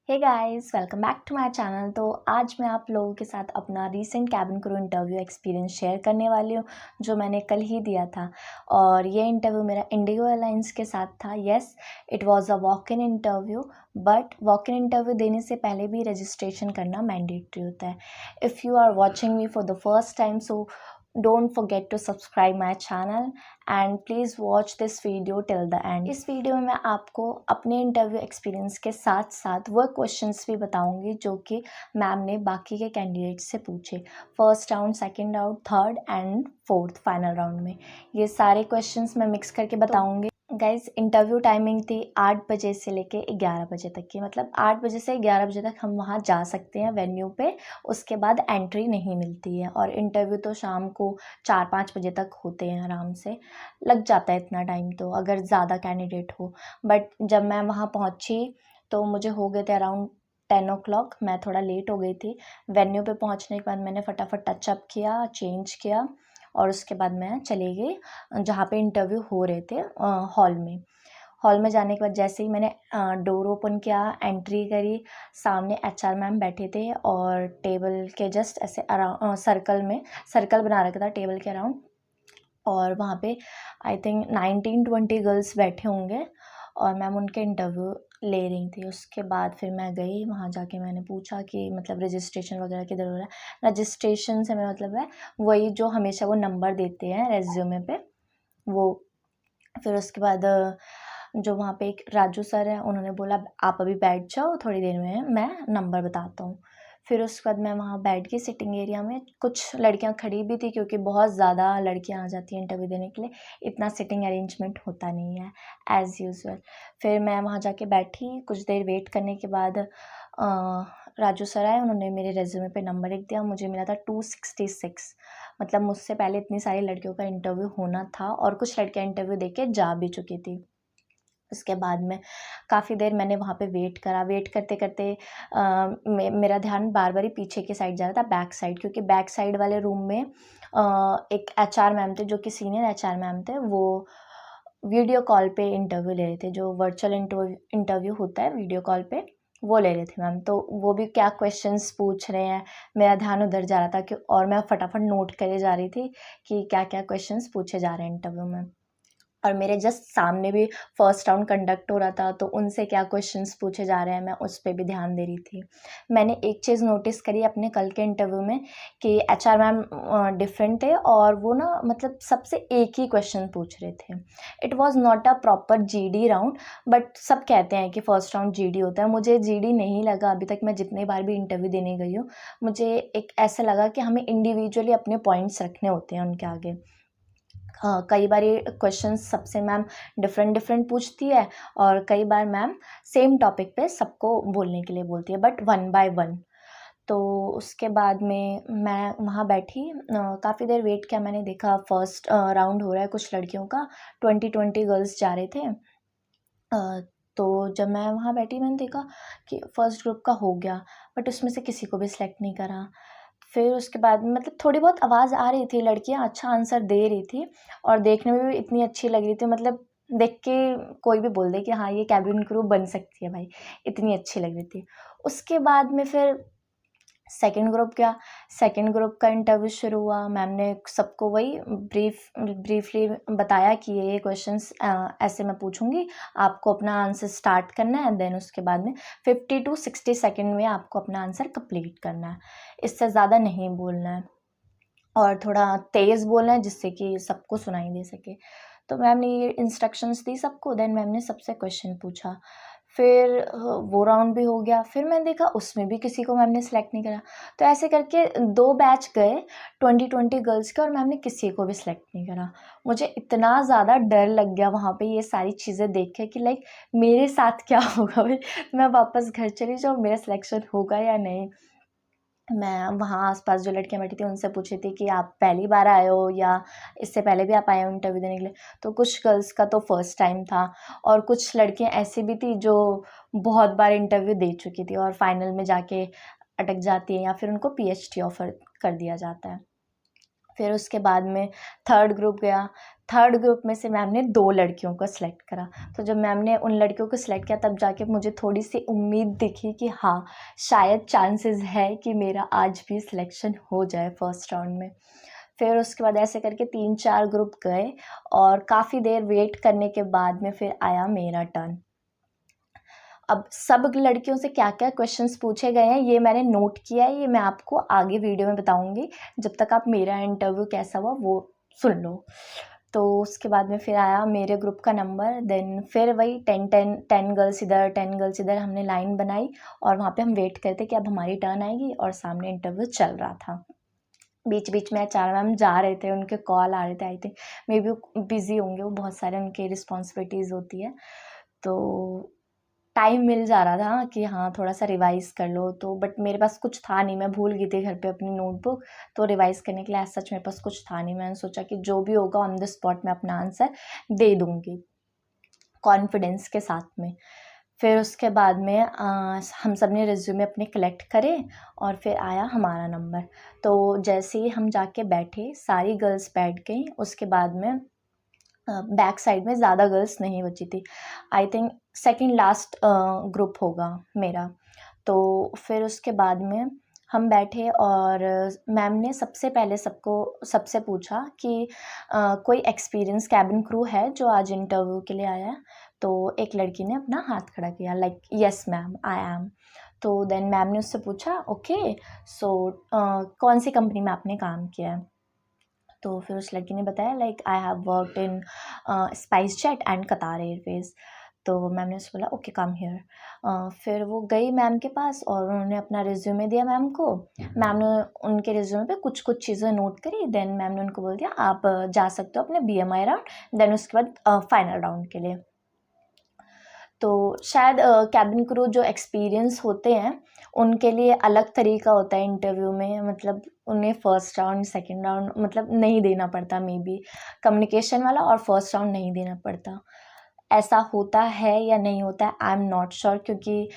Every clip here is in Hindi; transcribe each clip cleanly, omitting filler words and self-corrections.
Hey guys, welcome back to my channel. तो आज मैं आप लोगों के साथ अपना recent cabin crew interview experience share करने वाली हूँ, जो मैंने कल ही दिया था। और ये इंटरव्यू मेरा इंडिगो एयरलाइंस के साथ था। Yes, it was a walk in interview, but walk in interview देने से पहले भी रजिस्ट्रेशन करना मैंडेटरी होता है। If you are watching me for the first time, so don't forget to subscribe my channel and please watch this video till the end। इस वीडियो में मैं आपको अपने इंटरव्यू एक्सपीरियंस के साथ साथ वो क्वेश्चंस भी बताऊंगी जो कि मैम ने बाकी के कैंडिडेट से पूछे, first round, second round, third and fourth final round में। ये सारे क्वेश्चंस मैं मिक्स करके बताऊंगी। गाइज, इंटरव्यू टाइमिंग थी 8 बजे से लेके 11 बजे तक की, मतलब 8 बजे से 11 बजे तक हम वहाँ जा सकते हैं वेन्यू पे। उसके बाद एंट्री नहीं मिलती है और इंटरव्यू तो शाम को 4-5 बजे तक होते हैं। आराम से लग जाता है इतना टाइम तो, अगर ज़्यादा कैंडिडेट हो। बट जब मैं वहाँ पहुँची तो मुझे हो गए थे अराउंड 10 o'clock। मैं थोड़ा लेट हो गई थी। वेन्यू पे पहुँचने के बाद मैंने फटाफट टचअप किया, चेंज किया और उसके बाद मैं चली गई जहाँ पे इंटरव्यू हो रहे थे, हॉल में जाने के बाद जैसे ही मैंने डोर ओपन किया, एंट्री करी, सामने एचआर मैम बैठे थे और टेबल के जस्ट ऐसे अराउंड सर्कल बना रखा था टेबल के अराउंड। और वहाँ पे आई थिंक 19-20 गर्ल्स बैठे होंगे और मैम उनके इंटरव्यू ले रही थी। उसके बाद फिर मैं गई वहाँ, जाके मैंने पूछा कि मतलब रजिस्ट्रेशन वगैरह किधर हो रहा है। रजिस्ट्रेशन से मेरा मतलब है वही जो हमेशा वो नंबर देते हैं रेज्यूमे पे, वो। फिर उसके बाद जो वहाँ पे एक राजू सर है, उन्होंने बोला आप अभी बैठ जाओ, थोड़ी देर में मैं नंबर बताता हूँ। फिर उसके बाद मैं वहाँ बैठ गई सिटिंग एरिया में। कुछ लड़कियाँ खड़ी भी थी क्योंकि बहुत ज़्यादा लड़कियाँ आ जाती हैं इंटरव्यू देने के लिए, इतना सिटिंग अरेंजमेंट होता नहीं है एज़ यूजुअल। फिर मैं वहाँ जाके बैठी, कुछ देर वेट करने के बाद राजू सर आए, उन्होंने मेरे रेज्यूमे पे नंबर लिख दिया। मुझे मिला था 266। मतलब मुझसे पहले इतनी सारी लड़कियों का इंटरव्यू होना था और कुछ लड़कियाँ इंटरव्यू देके जा भी चुकी थी। उसके बाद में काफ़ी देर मैंने वहाँ पे वेट करा। वेट करते करते मेरा ध्यान बार बार ही पीछे की साइड जा रहा था, बैक साइड, क्योंकि बैक साइड वाले रूम में एक एचआर मैम थे जो कि सीनियर एचआर मैम थे। वो वीडियो कॉल पे इंटरव्यू ले रहे थे, जो वर्चुअल इंटरव्यू होता है वीडियो कॉल पे, वो ले रहे थे मैम। तो वो भी क्या क्वेश्चंस पूछ रहे हैं, मेरा ध्यान उधर जा रहा था कि, और मैं फटाफट नोट करे जा रही थी कि क्या क्या क्वेश्चंस पूछे जा रहे हैं इंटरव्यू में। और मेरे जस्ट सामने भी फर्स्ट राउंड कंडक्ट हो रहा था, तो उनसे क्या क्वेश्चंस पूछे जा रहे हैं मैं उस पर भी ध्यान दे रही थी। मैंने एक चीज़ नोटिस करी अपने कल के इंटरव्यू में कि एचआर मैम डिफरेंट थे और वो ना मतलब सबसे एक ही क्वेश्चन पूछ रहे थे। It was not a proper GD round, but सब कहते हैं कि फर्स्ट राउंड जीडी होता है। मुझे जीडी नहीं लगा अभी तक, मैं जितने बार भी इंटरव्यू देने गई हूँ। मुझे एक ऐसा लगा कि हमें इंडिविजुअली अपने पॉइंट्स रखने होते हैं उनके आगे। कई बार ये क्वेश्चन सबसे मैम डिफरेंट पूछती है और कई बार मैम सेम टॉपिक पे सबको बोलने के लिए बोलती है, बट 1 बाय 1। तो उसके बाद में मैं वहाँ बैठी, काफ़ी देर वेट किया। मैंने देखा फर्स्ट राउंड हो रहा है कुछ लड़कियों का, 20 गर्ल्स जा रहे थे। तो जब मैं वहाँ बैठी मैंने देखा कि फर्स्ट ग्रुप का हो गया, बट उसमें से किसी को भी सिलेक्ट नहीं करा। फिर उसके बाद मतलब थोड़ी बहुत आवाज़ आ रही थी, लड़कियाँ अच्छा आंसर दे रही थी और देखने में भी इतनी अच्छी लग रही थी, मतलब देख के कोई भी बोल दे कि हाँ ये कैबिन क्रू बन सकती है भाई, इतनी अच्छी लग रही थी। उसके बाद में फिर सेकंड ग्रुप का इंटरव्यू शुरू हुआ। मैम ने सबको वही ब्रीफली बताया कि ये क्वेश्चंस ऐसे मैं पूछूंगी, आपको अपना आंसर स्टार्ट करना है, देन उसके बाद में 50 to 60 सेकेंड में आपको अपना आंसर कंप्लीट करना है, इससे ज़्यादा नहीं बोलना है और थोड़ा तेज़ बोलना है जिससे कि सबको सुनाई दे सके। तो मैम ने ये इंस्ट्रक्शंस दी सबको। देन मैम ने सबसे क्वेश्चन पूछा। फिर वो राउंड भी हो गया। फिर मैंने देखा उसमें भी किसी को मैम ने सेलेक्ट नहीं करा। तो ऐसे करके 2 बैच गए 20 गर्ल्स के और मैम ने किसी को भी सिलेक्ट नहीं करा। मुझे इतना ज़्यादा डर लग गया वहाँ पे ये सारी चीज़ें देख के कि लाइक मेरे साथ क्या होगा भाई, मैं वापस घर चली जाऊँ, मेरा सिलेक्शन होगा या नहीं। मैं वहाँ आस-पास जो लड़कियाँ बैठी थी उनसे पूछी थी कि आप पहली बार आए हो या इससे पहले भी आप आए हो इंटरव्यू देने के लिए? तो कुछ गर्ल्स का तो फर्स्ट टाइम था और कुछ लड़कियाँ ऐसी भी थी जो बहुत बार इंटरव्यू दे चुकी थी और फाइनल में जाके अटक जाती हैं या फिर उनको पीएचडी ऑफ़र कर दिया जाता है। फिर उसके बाद में थर्ड ग्रुप गया। थर्ड ग्रुप में से मैम ने 2 लड़कियों को सिलेक्ट करा। तो जब मैम ने उन लड़कियों को सिलेक्ट किया तब जाके मुझे थोड़ी सी उम्मीद दिखी कि हाँ, शायद चांसेस है कि मेरा आज भी सिलेक्शन हो जाए फर्स्ट राउंड में। फिर उसके बाद ऐसे करके 3-4 ग्रुप गए और काफ़ी देर वेट करने के बाद में फिर आया मेरा टर्न। अब सब लड़कियों से क्या-क्या क्वेश्चंस पूछे गए हैं ये मैंने नोट किया है, ये मैं आपको आगे वीडियो में बताऊँगी। जब तक आप मेरा इंटरव्यू कैसा हुआ वो सुन लो। तो उसके बाद में फिर आया मेरे ग्रुप का नंबर, देन फिर वही 10 गर्ल्स इधर 10 गर्ल्स इधर हमने लाइन बनाई और वहाँ पे हम वेट करते कि अब हमारी टर्न आएगी और सामने इंटरव्यू चल रहा था। बीच-बीच में एचआर मैम जा रहे थे, उनके कॉल आ रहे थे, आई थिंक मे बी वो बिज़ी होंगे, वो बहुत सारे उनकी रिस्पॉन्सिबिलिटीज़ होती है। तो टाइम मिल जा रहा था कि हाँ, थोड़ा-सा रिवाइज़ कर लो, तो बट मेरे पास कुछ था नहीं, मैं भूल गई थी घर पे अपनी नोटबुक, तो रिवाइज़ करने के लिए एज़ सच मेरे पास कुछ था नहीं। मैंने सोचा कि जो भी होगा ऑन द स्पॉट मैं अपना आंसर दे दूँगी, कॉन्फिडेंस के साथ में। फिर उसके बाद में हम सब ने रिज़्यूमे अपने कलेक्ट करे और फिर आया हमारा नंबर। तो जैसे ही हम जाके बैठे, सारी गर्ल्स बैठ गईं, उसके बाद में बैक साइड में ज़्यादा गर्ल्स नहीं बची थी। I think second last group होगा मेरा। तो फिर उसके बाद में हम बैठे और मैम ने सबसे पहले सबसे पूछा कि कोई एक्सपीरियंस कैबिन क्रू है जो आज इंटरव्यू के लिए आया है? तो एक लड़की ने अपना हाथ खड़ा किया like yes ma'am I am. तो देन मैम ने उससे पूछा ओके सो कौन सी कंपनी में आपने काम किया है? तो फिर उस लड़की ने बताया like I have worked in spice jet and कतार एयरवेज़। तो मैम ने उससे बोला ओके कम हियर। फिर वो गई मैम के पास और उन्होंने अपना रिज्यूमे दिया मैम को। मैम ने उनके रिज्यूमे पे कुछ कुछ चीज़ें नोट करी, देन मैम ने उनको बोल दिया आप जा सकते हो अपने बीएमआई राउंड, देन उसके बाद फाइनल राउंड के लिए। तो शायद कैबिन क्रू जो एक्सपीरियंस होते हैं उनके लिए अलग तरीका होता है इंटरव्यू में, मतलब उन्हें फर्स्ट राउंड सेकंड राउंड मतलब नहीं देना पड़ता, मे बी कम्युनिकेशन वाला और फर्स्ट राउंड नहीं देना पड़ता। ऐसा होता है या नहीं होता है आई एम नॉट श्योर, क्योंकि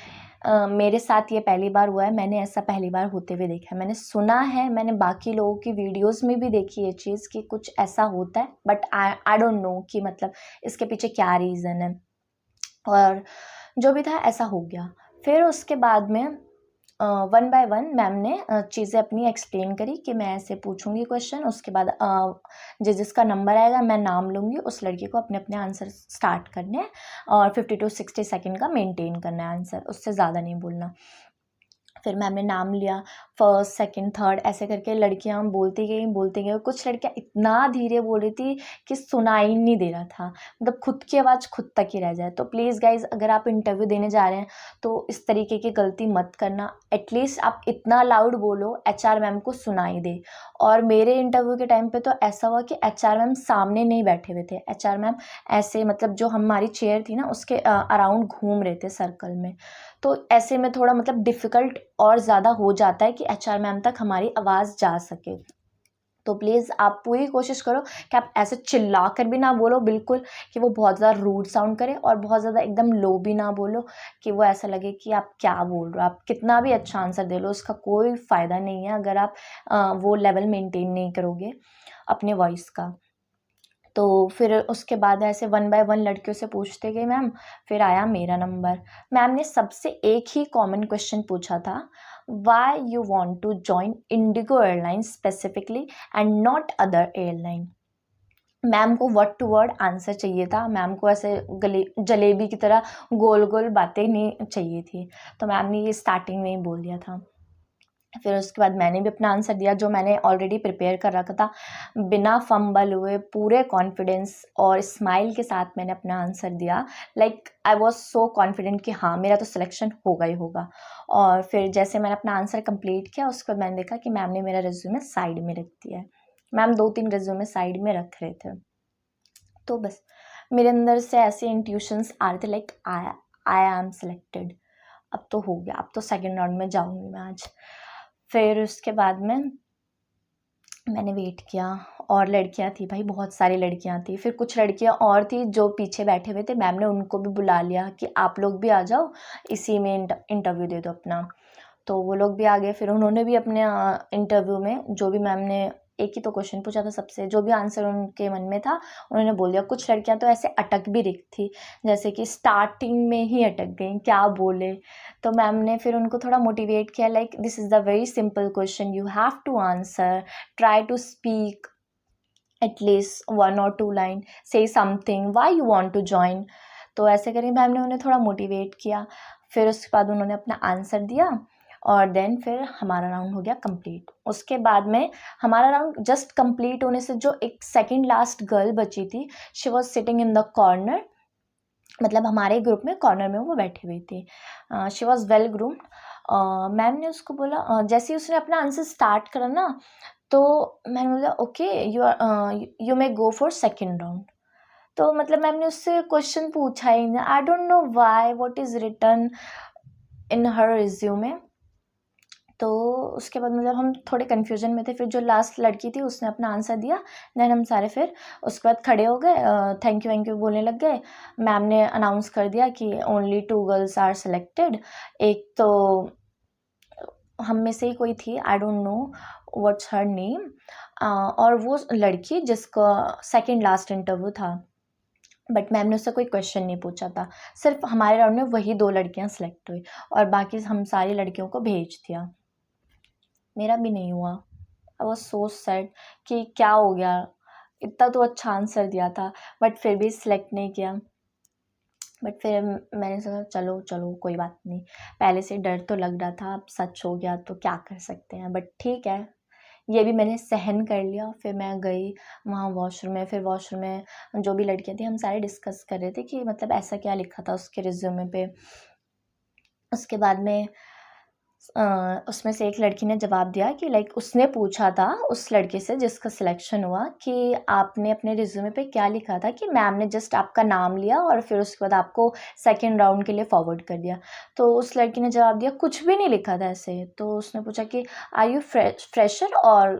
मेरे साथ ये पहली बार हुआ है, मैंने ऐसा पहली बार होते हुए देखा है। मैंने सुना है, मैंने बाकी लोगों की वीडियोस में भी देखी ये चीज़ कि कुछ ऐसा होता है, बट आई डोंट नो कि मतलब इसके पीछे क्या रीज़न है। और जो भी था ऐसा हो गया। फिर उसके बाद में वन बाय वन मैम ने चीज़ें अपनी एक्सप्लेन करी कि मैं ऐसे पूछूंगी क्वेश्चन, उसके बाद जिसका नंबर आएगा मैं नाम लूँगी, उस लड़की को अपने अपने आंसर स्टार्ट करने हैं और 50 to 60 सेकेंड का मेंटेन करना है आंसर, उससे ज़्यादा नहीं बोलना। फिर मैम ने नाम लिया, फर्स्ट सेकंड थर्ड ऐसे करके लड़कियां बोलती गई। कुछ लड़कियां इतना धीरे बोल रही थी कि सुनाई नहीं दे रहा था, मतलब खुद की आवाज़ खुद तक ही रह जाए। तो प्लीज़ गाइज, अगर आप इंटरव्यू देने जा रहे हैं तो इस तरीके की गलती मत करना। एटलीस्ट आप इतना लाउड बोलो एचआर मैम को सुनाई दे। और मेरे इंटरव्यू के टाइम पे तो ऐसा हुआ कि एचआर मैम सामने नहीं बैठे हुए थे, एचआर मैम ऐसे मतलब जो हमारी चेयर थी ना उसके अराउंड घूम रहे थे सर्कल में। तो ऐसे में थोड़ा मतलब डिफ़िकल्ट और ज़्यादा हो जाता है कि एचआर मैम तक हमारी आवाज़ जा सके। तो प्लीज़ आप पूरी कोशिश करो कि आप ऐसे चिल्ला कर भी ना बोलो बिल्कुल कि वो बहुत ज़्यादा रूड साउंड करे, और बहुत ज़्यादा एकदम लो भी ना बोलो कि वो ऐसा लगे कि आप क्या बोल रहे हो। आप कितना भी अच्छा आंसर दे लो उसका कोई फ़ायदा नहीं है अगर आप वो लेवल मेंटेन नहीं करोगे अपने वॉइस का। तो फिर उसके बाद ऐसे वन बाय वन लड़कियों से पूछते गए मैम, फिर आया मेरा नंबर। मैम ने सबसे एक ही कॉमन क्वेश्चन पूछा था, why you want to join IndiGo airline specifically and not other airline. Ma'am को वर्ड टू वर्ड आंसर चाहिए था, मैम को ऐसे जलेबी की तरह गोल गोल बातें नहीं चाहिए थी। तो मैम ने ये स्टार्टिंग में ही बोल दिया था। फिर उसके बाद मैंने भी अपना आंसर दिया जो मैंने ऑलरेडी प्रिपेयर कर रखा था, बिना फंबल हुए पूरे कॉन्फिडेंस और स्माइल के साथ मैंने अपना आंसर दिया। Like I was so confident कि हाँ मेरा तो सिलेक्शन होगा ही होगा। और फिर जैसे मैंने अपना आंसर कंप्लीट किया उसके बाद मैंने देखा कि मैम ने मेरा रिज्यूमे साइड में रख दिया है। मैम 2-3 रिज्यूमे साइड में रख रहे थे। तो बस मेरे अंदर से ऐसे इंट्यूशंस आ रहे थे लाइक आई एम सिलेक्टेड, अब तो हो गया, अब तो सेकेंड राउंड में जाऊँगी मैं आज। फिर उसके बाद में मैंने वेट किया और लड़कियां थी भाई, बहुत सारी लड़कियां थी। फिर कुछ लड़कियां और थी जो पीछे बैठे हुए थे, मैम ने उनको भी बुला लिया कि आप लोग भी आ जाओ, इसी में इंटरव्यू दे दो अपना। तो वो लोग भी आ गए। फिर उन्होंने भी अपने इंटरव्यू में जो भी मैम ने एक ही तो क्वेश्चन पूछा था सबसे, जो भी आंसर उनके मन में था उन्होंने बोल दिया। कुछ लड़कियां तो ऐसे अटक भी रही थी, जैसे कि स्टार्टिंग में ही अटक गई, क्या बोले। तो मैम ने फिर उनको थोड़ा मोटिवेट किया, like this is the very simple question, you have to answer, try to speak at least 1 or 2 line, say something, why you want to join. तो ऐसे करके मैम ने उन्हें थोड़ा मोटिवेट किया। फिर उसके बाद उन्होंने अपना आंसर दिया और देन फिर हमारा राउंड हो गया कंप्लीट। उसके बाद में हमारा राउंड जस्ट कंप्लीट होने से जो एक सेकंड लास्ट गर्ल बची थी, she was sitting in the corner, मतलब हमारे ग्रुप में कॉर्नर में वो बैठी हुई थी। She was well groomed. Ma'am ने उसको बोला, जैसे ही उसने अपना आंसर स्टार्ट करा ना, तो मैंने बोला okay you may go for second round. तो मतलब मैम ने उससे क्वेश्चन पूछा ही नहीं, I don't know why, what is written in her resume. तो उसके बाद मतलब हम थोड़े कन्फ्यूजन में थे। फिर जो लास्ट लड़की थी उसने अपना आंसर दिया, देन हम सारे फिर उसके बाद खड़े हो गए, थैंक यू वैंक यू बोलने लग गए। मैम ने अनाउंस कर दिया कि ओनली 2 गर्ल्स आर सेलेक्टेड। एक तो हम में से ही कोई थी, आई don't know what's her name, और वो लड़की जिसका सेकंड लास्ट इंटरव्यू था, बट मैम ने उससे कोई क्वेश्चन नहीं पूछा था। सिर्फ हमारे राउंड में वही 2 लड़कियां सेलेक्ट हुई और बाकी हम सारी लड़कियों को भेज दिया। मेरा भी नहीं हुआ। आई वॉज सो सैड कि क्या हो गया, इतना तो अच्छा आंसर दिया था बट फिर भी सिलेक्ट नहीं किया। बट फिर मैंने सोचा चलो चलो कोई बात नहीं, पहले से डर तो लग रहा था, अब सच हो गया तो क्या कर सकते हैं। बट ठीक है, ये भी मैंने सहन कर लिया। फिर मैं गई वहाँ वॉशरूम में, फिर वॉशरूम में जो भी लड़कियाँ थी हम सारे डिस्कस कर रहे थे कि मतलब ऐसा क्या लिखा था उसके रिज्यूमे पे। उसके बाद में उसमें से एक लड़की ने जवाब दिया कि लाइक उसने पूछा था उस लड़के से जिसका सिलेक्शन हुआ कि आपने अपने रिज्यूमे पे क्या लिखा था, कि मैम ने जस्ट आपका नाम लिया और फिर उसके बाद आपको सेकंड राउंड के लिए फॉरवर्ड कर दिया। तो उस लड़की ने जवाब दिया कुछ भी नहीं लिखा था ऐसे। तो उसने पूछा कि आर यू फ्रेशर और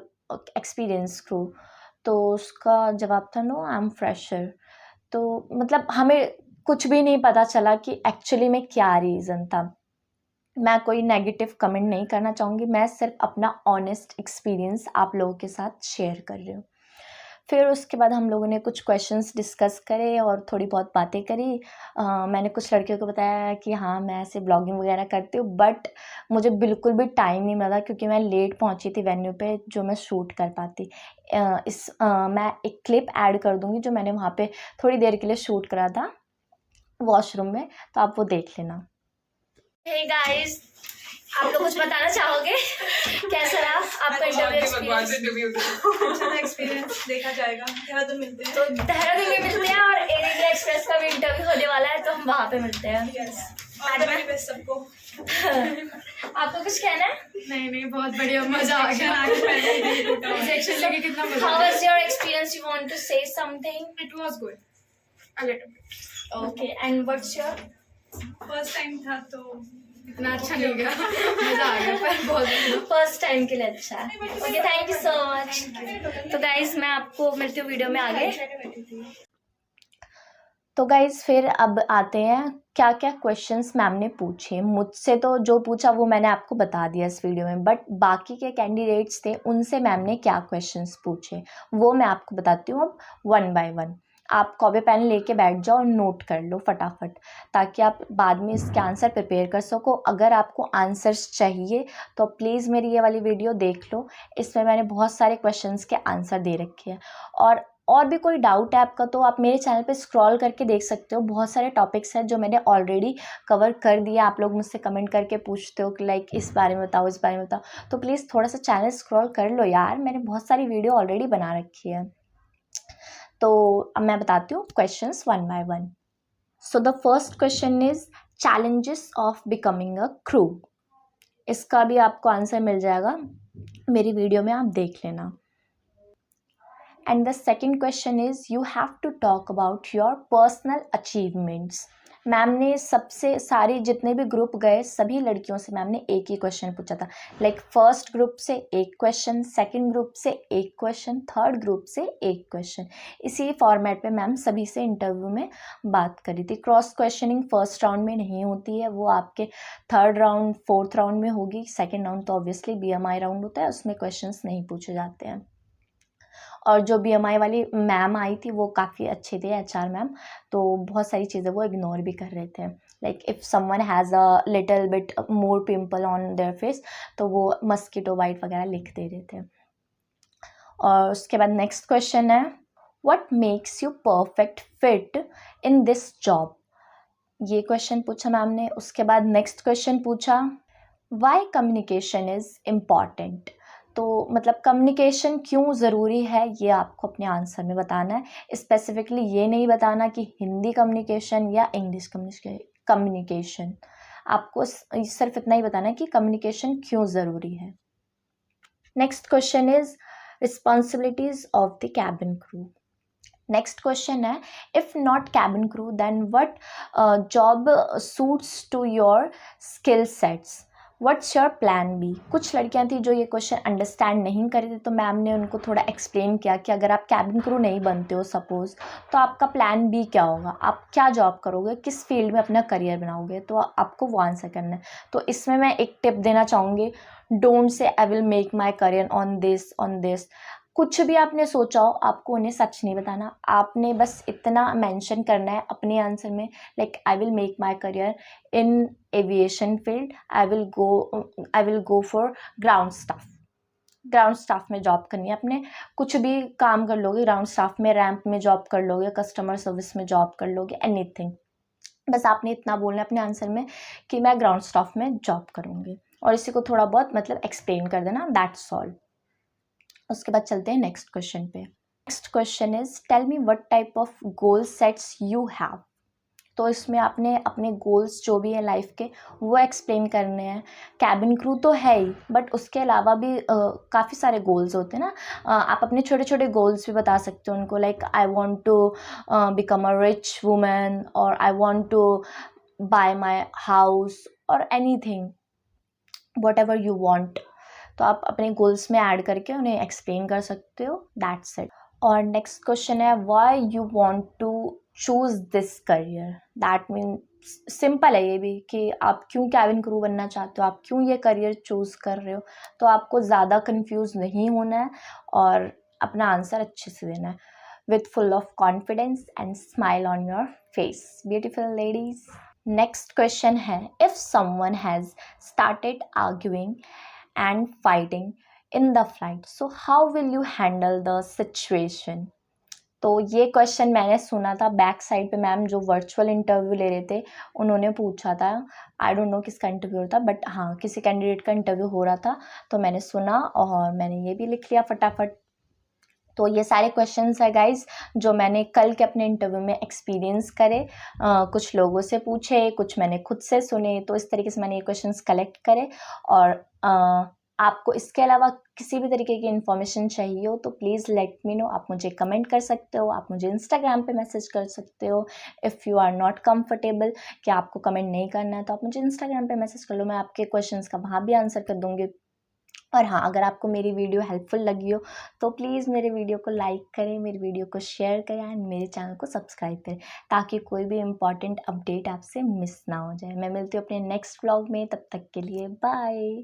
एक्सपीरियंस क्रू। तो उसका जवाब था नो आई एम फ्रेशर। तो मतलब हमें कुछ भी नहीं पता चला कि एक्चुअली में क्या रीज़न था। मैं कोई नेगेटिव कमेंट नहीं करना चाहूँगी, मैं सिर्फ अपना ऑनेस्ट एक्सपीरियंस आप लोगों के साथ शेयर कर रही हूँ। फिर उसके बाद हम लोगों ने कुछ क्वेश्चंस डिस्कस करे और थोड़ी बहुत बातें करी। मैंने कुछ लड़कियों को बताया कि हाँ मैं ऐसे ब्लॉगिंग वगैरह करती हूँ, बट मुझे बिल्कुल भी टाइम नहीं मिला क्योंकि मैं लेट पहुँची थी वेन्यू पे जो मैं शूट कर पाती। मैं एक क्लिप ऐड कर दूँगी जो मैंने वहाँ पे थोड़ी देर के लिए शूट करा था वॉशरूम में, तो आप वो देख लेना। हे गाइस, आप लोग कुछ बताना चाहोगे? कैसा रहा आपका इंटरव्यू एक्सपीरियंस? देखा जाएगा, देहरादून मिलते हैं। तो देहरादून में मिलते हैं और एयर इंडिया एक्सप्रेस का भी इंटरव्यू होने वाला है, तो हम वहाँ पे मिलते हैं। सबको आपको कुछ कहना है? नहीं बहुत बढ़िया, मजा आ गया। सेक्शन लेके कितना मजा। How was your experience? You want to say something? It was good, a little bit. Okay, and what's your? First time था तो इतना अच्छा नहीं गया, मजा आ गया पर बहुत फर्स्ट टाइम के लिए अच्छा है। Okay, thank you so much. तो गाइज मैं आपको मिलती हूँ वीडियो में आगे। तो गाइज फिर अब आते हैं क्या क्या क्वेश्चंस मैम ने पूछे मुझसे। तो जो पूछा वो मैंने आपको बता दिया इस वीडियो में, बट बाकी के कैंडिडेट्स थे उनसे मैम ने क्या क्वेश्चंस पूछे वो मैं आपको बताती हूँ अब 1 by 1। आप कॉपी पेन लेके बैठ जाओ और नोट कर लो फटाफट, ताकि आप बाद में इसके आंसर प्रिपेयर कर सको। अगर आपको आंसर्स चाहिए तो प्लीज़ मेरी ये वाली वीडियो देख लो, इसमें मैंने बहुत सारे क्वेश्चंस के आंसर दे रखे हैं। और भी कोई डाउट है आपका तो आप मेरे चैनल पे स्क्रॉल करके देख सकते हो, बहुत सारे टॉपिक्स हैं जो मैंने ऑलरेडी कवर कर दिया। आप लोग मुझसे कमेंट करके पूछते हो कि लाइक इस बारे में बताओ, इस बारे में बताओ, तो प्लीज़ थोड़ा सा चैनल स्क्रॉल कर लो यार, मैंने बहुत सारी वीडियो ऑलरेडी बना रखी है। तो अब मैं बताती हूँ questions 1 by 1। So the first question is challenges of becoming a crew. इसका भी आपको आंसर मिल जाएगा मेरी वीडियो में, आप देख लेना। And the second question is you have to talk about your personal achievements। Ma'am ने सबसे सारी जितने भी ग्रुप गए सभी लड़कियों से मैम ने एक ही क्वेश्चन पूछा था। लाइक फर्स्ट ग्रुप से एक क्वेश्चन, सेकंड ग्रुप से एक क्वेश्चन, थर्ड ग्रुप से एक क्वेश्चन। इसी फॉर्मेट पे मैम सभी से इंटरव्यू में बात करी थी। क्रॉस क्वेश्चनिंग फर्स्ट राउंड में नहीं होती है, वो आपके थर्ड राउंड फोर्थ राउंड में होगी। सेकेंड राउंड तो ऑब्वियसली BMI राउंड होता है, उसमें क्वेश्चंस नहीं पूछे जाते हैं। और जो BMI वाली मैम आई थी वो काफ़ी अच्छे थे, HR मैम, तो बहुत सारी चीज़ें वो इग्नोर भी कर रहे थे। Like if someone has a little bit more pimple on their face, तो वो मस्कीटो बाइट वगैरह लिख दे रहे थे। और उसके बाद नेक्स्ट क्वेश्चन है, what makes you perfect fit in this job. ये क्वेश्चन पूछा मैम ने। उसके बाद नेक्स्ट क्वेश्चन पूछा, वाई कम्युनिकेशन इज़ इम्पॉर्टेंट। तो मतलब कम्युनिकेशन क्यों ज़रूरी है, ये आपको अपने आंसर में बताना है। स्पेसिफिकली ये नहीं बताना कि हिंदी कम्युनिकेशन या इंग्लिश कम्युनिकेशन, आपको सिर्फ इतना ही बताना है कि कम्युनिकेशन क्यों ज़रूरी है। Next question is responsibilities of the cabin crew. Next question है, if not cabin crew then what job suits to your skill sets, what's your plan B. कुछ लड़कियां थी जो ये क्वेश्चन अंडरस्टैंड नहीं कर रही थी, तो मैम ने उनको थोड़ा एक्सप्लेन किया कि अगर आप कैबिन क्रू नहीं बनते हो सपोज, तो आपका प्लान बी क्या होगा, आप क्या जॉब करोगे, किस फील्ड में अपना करियर बनाओगे, तो आपको वो आंसर करना है। तो इसमें मैं एक टिप देना चाहूँगी, don't say I will make my career on this. कुछ भी आपने सोचा हो, आपको उन्हें सच नहीं बताना, आपने बस इतना मेंशन करना है अपने आंसर में, like I will make my career in aviation field, I will go for ground staff में जॉब करनी है। अपने कुछ भी काम कर लोगे ग्राउंड स्टाफ में, रैंप में जॉब कर लोगे, कस्टमर सर्विस में जॉब कर लोगे, एनीथिंग। बस आपने इतना बोलना है अपने आंसर में कि मैं ग्राउंड स्टाफ में जॉब करूँगी, और इसी को थोड़ा बहुत मतलब एक्सप्लेन कर देना, दैट्स ऑल। उसके बाद चलते हैं नेक्स्ट क्वेश्चन पे। Next question is, tell me what type of goal sets you have. तो इसमें आपने अपने गोल्स जो भी है लाइफ के वो एक्सप्लेन करने हैं। कैबिन क्रू तो है ही, बट उसके अलावा भी काफ़ी सारे गोल्स होते हैं ना। आप अपने छोटे छोटे गोल्स भी बता सकते हो उनको, like I want to become a rich women, और I want to buy my house, और anything whatever you want. तो आप अपने गोल्स में ऐड करके उन्हें एक्सप्लेन कर सकते हो, दैट्स इट। और नेक्स्ट क्वेश्चन है, why you want to choose this career. That mean simple है ये भी, कि आप क्यों कैबिन क्रू बनना चाहते हो, आप क्यों ये करियर चूज कर रहे हो। तो आपको ज़्यादा कंफ्यूज नहीं होना है और अपना आंसर अच्छे से देना है, with full of confidence and smile on your face, beautiful ladies. Next question है, if someone has started arguing and fighting in the flight, so how will you handle the situation। तो ये क्वेश्चन मैंने सुना था बैक साइड पे, मैम जो वर्चुअल इंटरव्यू ले रहे थे उन्होंने पूछा था। आई डोंट नो किसका इंटरव्यू था, बट हाँ किसी कैंडिडेट का इंटरव्यू हो रहा था, तो मैंने सुना और मैंने ये भी लिख लिया फटाफट। तो ये सारे क्वेश्चंस है गाइज जो मैंने कल के अपने इंटरव्यू में एक्सपीरियंस करे, कुछ लोगों से पूछे, कुछ मैंने खुद से सुने, तो इस तरीके से मैंने ये क्वेश्चंस कलेक्ट करे। और आपको इसके अलावा किसी भी तरीके की इन्फॉर्मेशन चाहिए हो तो प्लीज़ लेट मी नो, आप मुझे कमेंट कर सकते हो, आप मुझे इंस्टाग्राम पे मैसेज कर सकते हो। If you are not comfortable कि आपको कमेंट नहीं करना है, तो आप मुझे इंस्टाग्राम पे मैसेज कर लो, मैं आपके क्वेश्चंस का वहाँ भी आंसर कर दूँगी। और हाँ, अगर आपको मेरी वीडियो हेल्पफुल लगी हो तो प्लीज़ मेरे वीडियो को लाइक करें, मेरी वीडियो को शेयर करें एंड मेरे चैनल को सब्सक्राइब करें, ताकि कोई भी इम्पॉर्टेंट अपडेट आपसे मिस ना हो जाए। मैं मिलती हूँ अपने नेक्स्ट व्लॉग में, तब तक के लिए बाय।